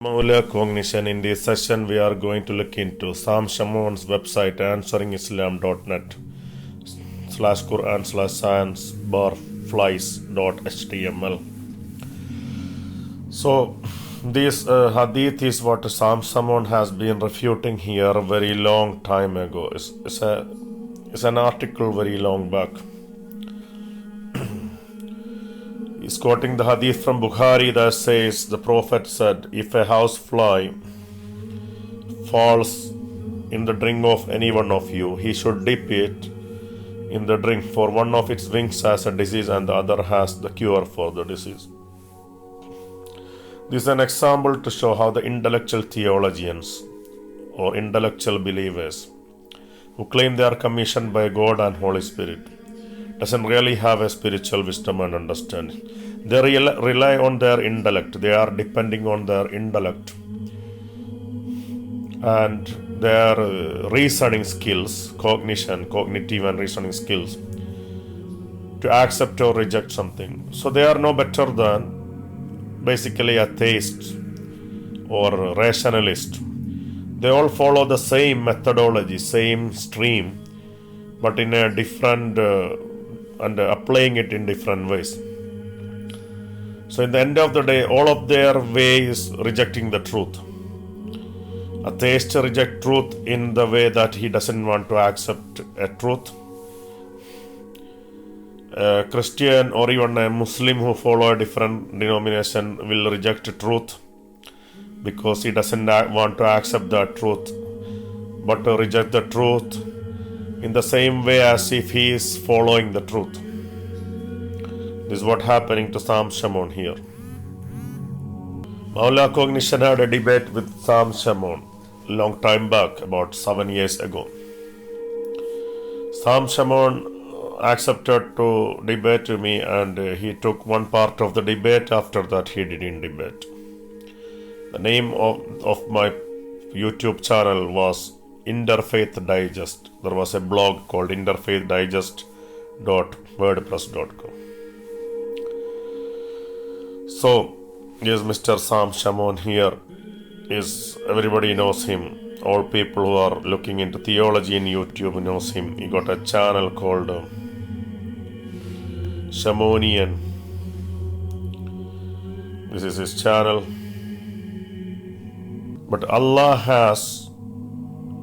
Molar cognition. In this session, we are going to look into Sam Shamoun's website answeringislam.net/Quran/science/flies.html. So, this hadith is what Sam Shamoun has been refuting here a very long time ago. It's an article very long back. He's quoting the hadith from Bukhari that says, the Prophet said, if a housefly falls in the drink of any one of you, he should dip it in the drink, for one of its wings has a disease and the other has the cure for the disease. This is an example to show how the intellectual theologians or intellectual believers who claim they are commissioned by God and Holy Spirit doesn't really have a spiritual wisdom and understanding. They rely on their intellect. They are depending on their intellect and their reasoning skills, cognitive and reasoning skills to accept or reject something. So they are no better than basically atheists or rationalists. They all follow the same methodology, same stream, but in a different and applying it in different ways. So in the end of the day, all of their way is rejecting the truth. Atheists reject truth in the way that he doesn't want to accept a truth. A Christian or even a Muslim who follow a different denomination will reject truth because he doesn't want to accept that truth, but to reject the truth in the same way as if he is following the truth. This is what happening to Sam Shamoun here. Molar Cognition had a debate with Sam Shamoun a long time back, about 7 years ago. Sam Shamoun accepted to debate with me, and he took one part of the debate. After that, he didn't debate. The name of my YouTube channel was Interfaith Digest. There was a blog called interfaithdigest.wordpress.com. So, yes, Mr. Sam Shamoun here is, everybody knows him. All people who are looking into theology in YouTube knows him. He got a channel called Shamounian. This is his channel. But Allah has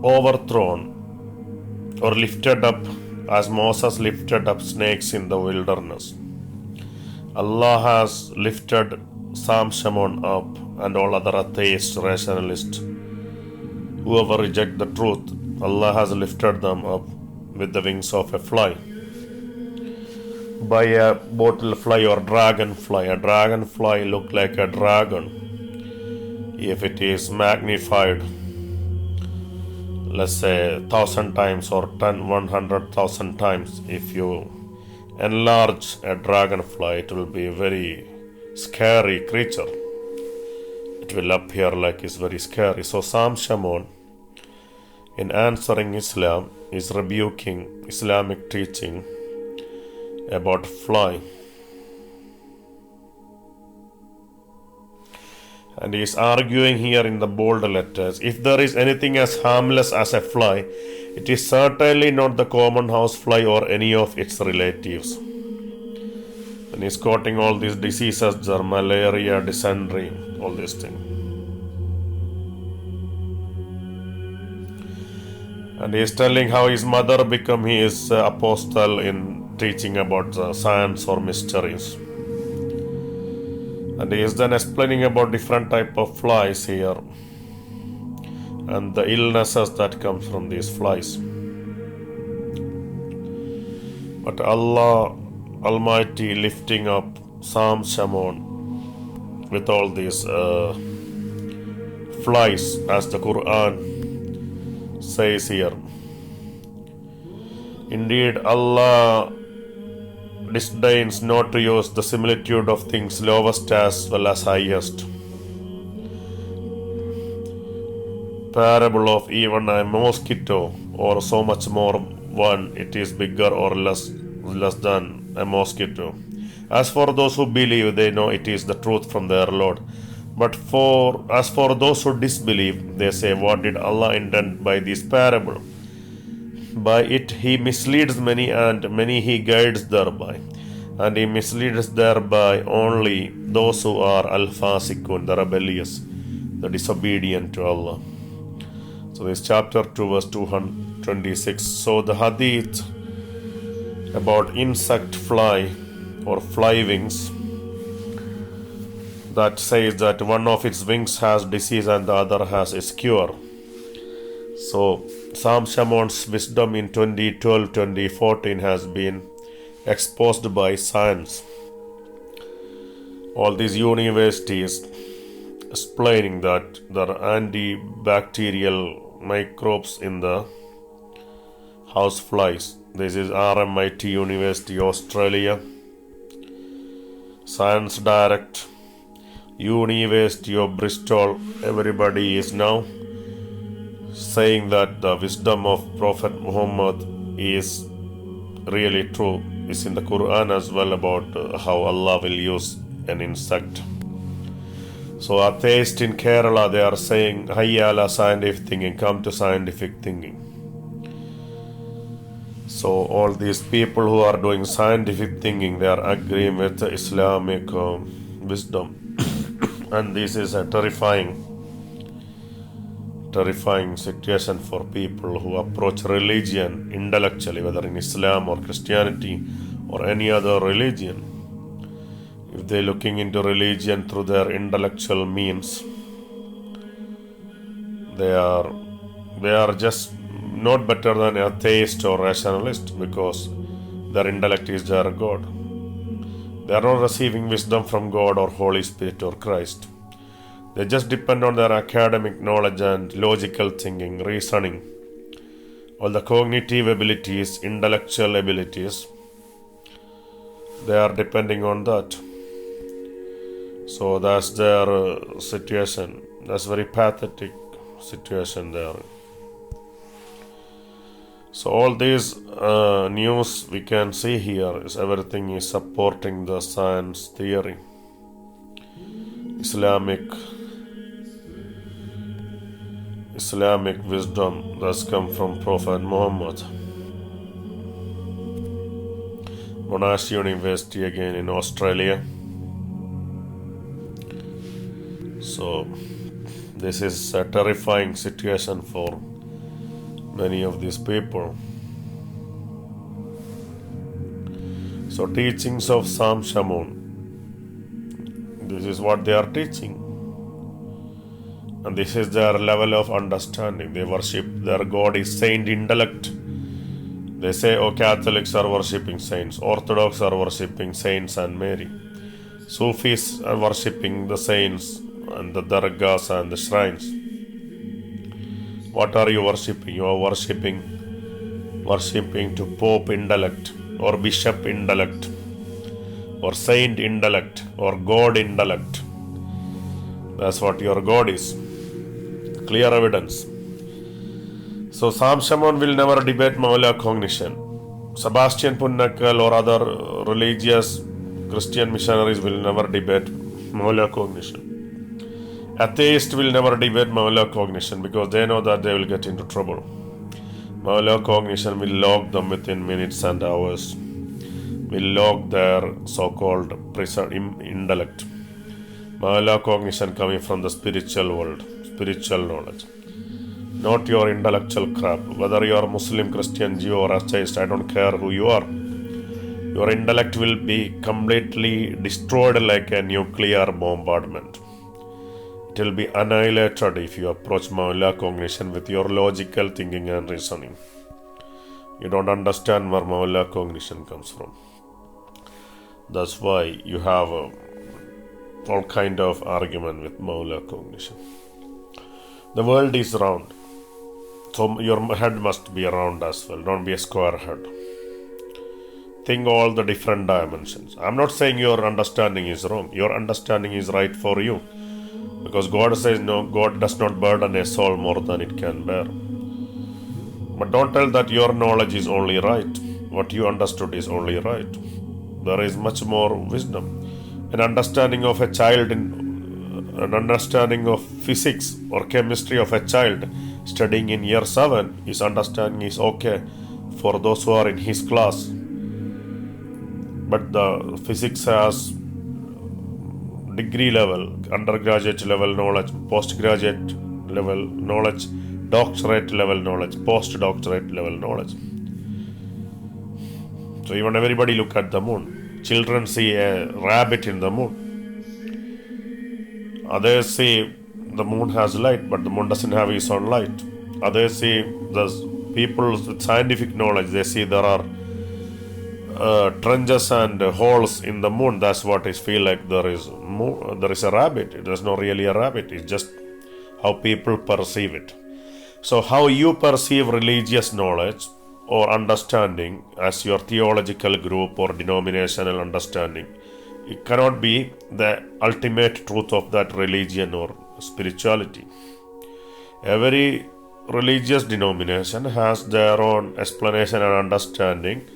overthrown or lifted up, as Moses lifted up snakes in the wilderness. Allah has lifted Sam Shamoun up and all other atheists, rationalists, whoever reject the truth. Allah has lifted them up with the wings of a fly, by a bottle fly or dragonfly. A dragonfly look like a dragon if it is magnified, let's say 1,000 times or 100,000 times. If you enlarge a dragonfly, it will be a very scary creature. It will appear like it's very scary. So Sam Shamoun, in answering Islam, is rebuking Islamic teaching about fly. And he is arguing here in the bold letters, if there is anything as harmless as a fly, it is certainly not the common housefly or any of its relatives. And he is quoting all these diseases, malaria, dysentery, all these things. And he is telling how his mother became his apostle in teaching about the science or mysteries. And he is then explaining about different type of flies here and the illnesses that come from these flies. But Allah Almighty lifting up Sam Shamoun with all these flies, as the Quran says here. Indeed, Allah disdains not to use the similitude of things lowest as well as highest. Parable of even a mosquito, or so much more one, it is bigger or less than a mosquito. As for those who believe, they know it is the truth from their Lord. But as for those who disbelieve, they say, what did Allah intend by this parable? By it he misleads many, and many he guides thereby. And he misleads thereby only those who are al-fasikun, the rebellious, the disobedient to Allah. So this chapter 2 verse 226. So the hadith about insect fly or fly wings that says that one of its wings has disease and the other has its cure. So Sam Shamoun's wisdom in 2012-2014 has been exposed by science. All these universities explaining that there are antibacterial microbes in the houseflies. This is RMIT University, Australia. Science Direct, University of Bristol. Everybody is now saying that the wisdom of Prophet Muhammad is really true. It's in the Quran as well about how Allah will use an insect. So atheists in Kerala, they are saying, Hayya ala scientific thinking, come to scientific thinking. So all these people who are doing scientific thinking, they are agreeing with the Islamic wisdom. And this is a terrifying situation for people who approach religion intellectually, whether in Islam or Christianity or any other religion. If they're looking into religion through their intellectual means, they are just not better than atheist or rationalist, because their intellect is their God. They are not receiving wisdom from God or Holy Spirit or Christ. They just depend on their academic knowledge and logical thinking, reasoning, all the cognitive abilities, intellectual abilities. They are depending on that. So that's their situation. That's very pathetic situation there. So all these news we can see here is everything is supporting the science theory. Islamic wisdom that's come from Prophet Muhammad. Monash University again in Australia. So this is a terrifying situation for many of these people. So teachings of Sam Shamoun, this is what they are teaching, and this is their level of understanding. They worship their God is saint intellect. They say, Catholics are worshipping saints, Orthodox are worshipping saints and Mary, Sufis are worshipping the saints and the dargahs and the shrines. What are you worshipping? You are worshipping to Pope intellect or Bishop intellect or Saint intellect or God intellect. That's what your God is. Clear evidence. So Sam Shamoun will never debate Maula cognition. Sebastian Punnakal or other religious Christian missionaries will never debate Maula cognition. Atheists will never debate Maula cognition because they know that they will get into trouble. Maula cognition will lock them within minutes and hours, will lock their so-called intellect. Maula cognition coming from the spiritual world, spiritual knowledge, not your intellectual crap. Whether you are Muslim, Christian, Jew or atheist, I don't care who you are. Your intellect will be completely destroyed like a nuclear bombardment. It will be annihilated if you approach Maula cognition with your logical thinking and reasoning. You don't understand where Maula cognition comes from. That's why you have all kind of argument with Maula cognition. The world is round, so your head must be round as well. Don't be a square head. Think all the different dimensions. I'm not saying your understanding is wrong. Your understanding is right for you. Because God says, no, God does not burden a soul more than it can bear. But don't tell that your knowledge is only right. What you understood is only right. There is much more wisdom. An understanding of a child an understanding of physics or chemistry of a child studying in year 7, his understanding is okay for those who are in his class. But the physics has degree level, undergraduate level knowledge, postgraduate level knowledge, doctorate level knowledge, postdoctorate level knowledge. So even everybody look at the moon. Children see a rabbit in the moon. Others say the moon has light, but the moon doesn't have its own light. Others say the people with scientific knowledge, they see there are trenches and holes in the moon. That's what it feel like there is a rabbit. It is not really a rabbit. It's just how people perceive it. So how you perceive religious knowledge or understanding as your theological group or denominational understanding, it cannot be the ultimate truth of that religion or spirituality. Every religious denomination has their own explanation and understanding,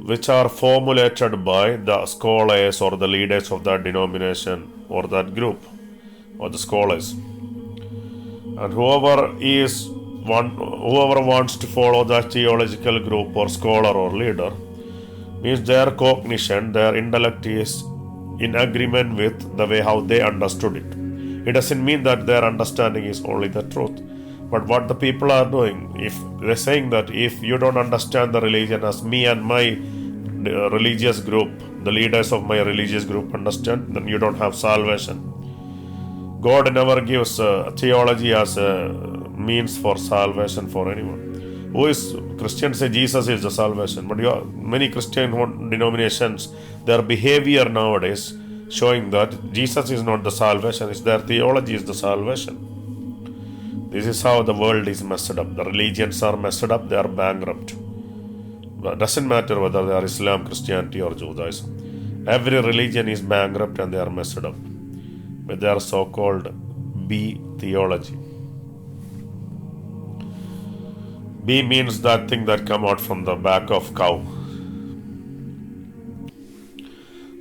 which are formulated by the scholars or the leaders of that denomination or that group or the scholars. And whoever wants to follow that theological group or scholar or leader means their cognition, their intellect is in agreement with the way how they understood it. It doesn't mean that their understanding is only the truth. But what the people are doing, if they're saying that if you don't understand the religion as me and my religious group, the leaders of my religious group understand, then you don't have salvation. God never gives theology as a means for salvation for anyone. Christians say Jesus is the salvation, but many Christian denominations, their behavior nowadays showing that Jesus is not the salvation, it's their theology is the salvation. This is how the world is messed up. The religions are messed up, they are bankrupt. But it doesn't matter whether they are Islam, Christianity or Judaism. Every religion is bankrupt and they are messed up with their so-called B theology. B means that thing that come out from the back of cow.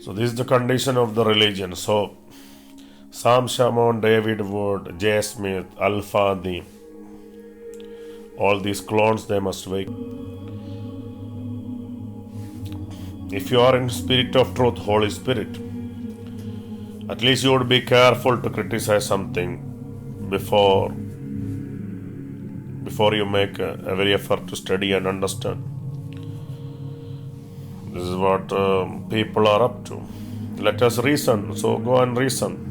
So this is the condition of the religion. So Sam Shamoun, David Wood, J. Smith, Al-Fadi, all these clones, they must wake. If you are in spirit of truth, Holy Spirit, at least you would be careful to criticize something before you make every effort to study and understand. This is what people are up to. Let us reason, so go and reason.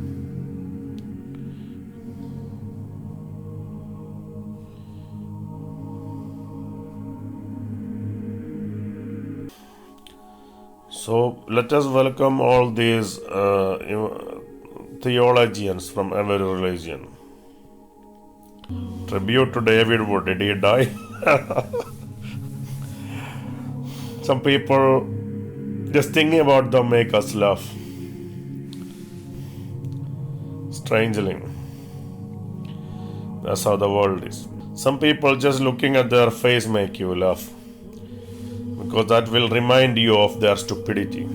So let us welcome all these theologians from every religion. Tribute to David Wood. Did he die? Some people, just thinking about them make us laugh. Strangely. That's how the world is. Some people just looking at their face make you laugh, because that will remind you of their stupidity.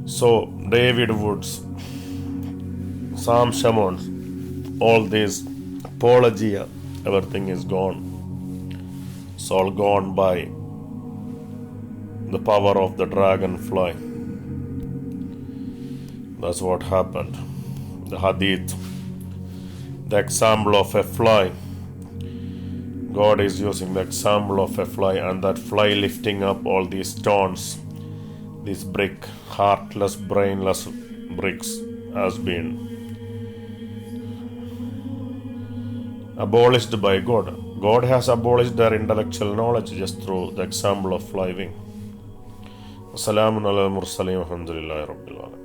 So David Woods, Sam Shamoun, all this apologia, everything is gone. It's all gone by the power of the dragonfly. That's what happened. The hadith, the example of a fly. God is using the example of a fly, and that fly lifting up all these stones, these heartless, brainless bricks has been abolished by God. God has abolished their intellectual knowledge just through the example of flying. Assalamu alaikum warahmatullahi wabarakatuh.